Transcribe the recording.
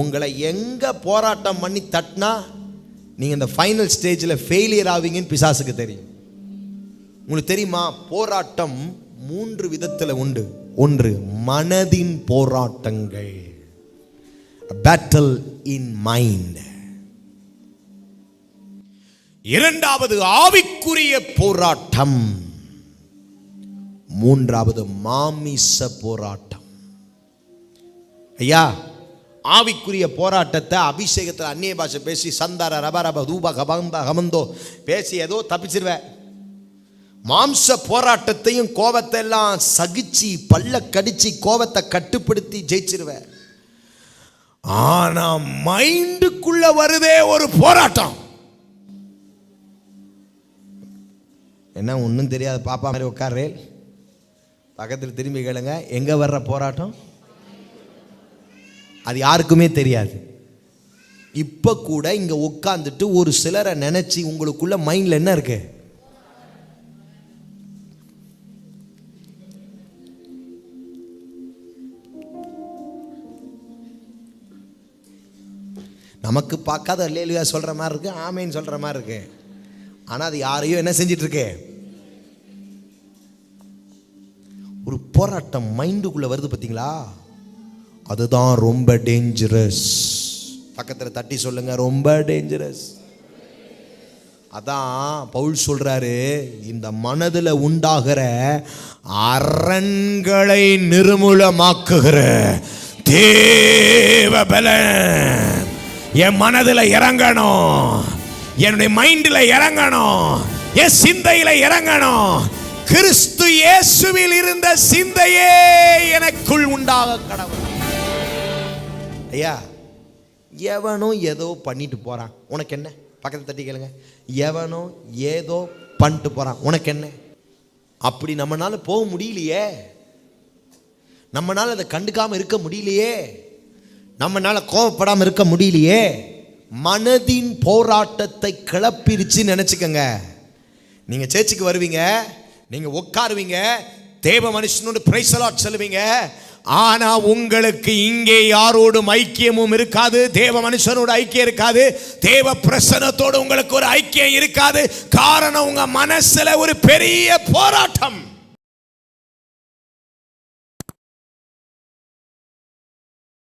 உங்களை எங்க போராட்டம் பண்ணி தட்டினா நீங்க இந்த ஃபைனல் ஸ்டேஜில் ஃபெயிலியர் ஆவீங்கன்னு பிசாசுக்கு தெரியும். உங்களுக்கு தெரியுமா, போராட்டம் 3 விதத்தில் உண்டு. ஒன்று மனதின் போராட்டங்கள், பேட்டில் இன் மைண்ட். இரண்டாவது ஆவிக்குரிய போராட்டம். மூன்றாவது மாமிச போராட்டம். ஐயா, ஆவிக்குரிய போராட்டத்தை அபிஷேகத்தில் அந்நிய பாஷை பேசி சந்தார ரபரப தூப கபந்த கமந்தோ பேசி ஏதோ தப்பிச்சிருவேன். மாம்ச போராட்டத்தையும் கோபத்தை எல்லாம் சகிச்சு பல்ல கடிச்சு கோபத்தை கட்டுப்படுத்தி ஜெயிச்சிருவேன். ஆனா மைண்டுக்குள்ள வருதே ஒரு போராட்டம். என்ன ஒன்றும் தெரியாது பாப்பா மாதிரி உட்கார்றே, பக்கத்தில் திரும்பி கேளுங்க, எங்க வர்ற போராட்டம் அது யாருக்குமே தெரியாது. இப்ப கூட இங்க உட்கார்ந்துட்டு ஒரு சிலரை நினைச்சு உங்களுக்குள்ள மைண்ட்ல என்ன இருக்கு? நமக்கு பார்க்காத அல்லேலூயா சொல்ற மாதிரி இருக்கு, ஆமேன்னு சொல்ற மாதிரி இருக்கு. ஆனா அது யாரையும் என்ன செஞ்சிட்டு இருக்கு? ஒரு போராட்டம் மைண்டுக்குள்ள வருது பார்த்தீங்களா? அதுதான் ரொம்ப டேஞ்சரஸ். பக்கத்தில் தட்டி சொல்லுங்க, ரொம்ப டேஞ்சரஸ். அதான் பவுல் சொல்றாரு, இந்த மனதில் உண்டாகிற அரண்களை நிர்மூலமாக்குகிற தேவ பலன் என் மனதில் இறங்கணும், என்னுடைய மைண்டில் இறங்கணும், என் சிந்தையில் இறங்கணும். கிறிஸ்து இயேசுவில் இருந்த சிந்தையே எனக்குள் உண்டாக கடவுள். ஐயா, எவனோ ஏதோ பண்ணிட்டு போறான், உனக்கு என்ன? பக்கத்தை தட்டி கேளுங்க, எவனோ ஏதோ பண்ணிட்டு போறான், உனக்கு என்ன? அப்படி நம்மளால போக முடியலையே, நம்மளால அதை கண்டுக்காம இருக்க முடியலையே, நம்மளால கோபப்படாம இருக்க முடியலையே. மனதின் போராட்டத்தை கிளப்பிருச்சு நினைச்சுக்கங்க. நீங்க சேர்ச்சுக்கு வருவீங்க, நீங்க உட்காருவீங்க, தேவ மனுஷனோடு பிரைஸ் தி லார்ட் சொல்லுவீங்க. ஆனா உங்களுக்கு இங்கே யாரோடும் ஐக்கியமும் இருக்காது, தேவ மனுஷனோட ஐக்கியம் இருக்காது, தேவ பிரசன்னத்தோடு உங்களுக்கு ஒரு ஐக்கியம் இருக்காது. காரணம், உங்க மனசுல ஒரு பெரிய போராட்டம்.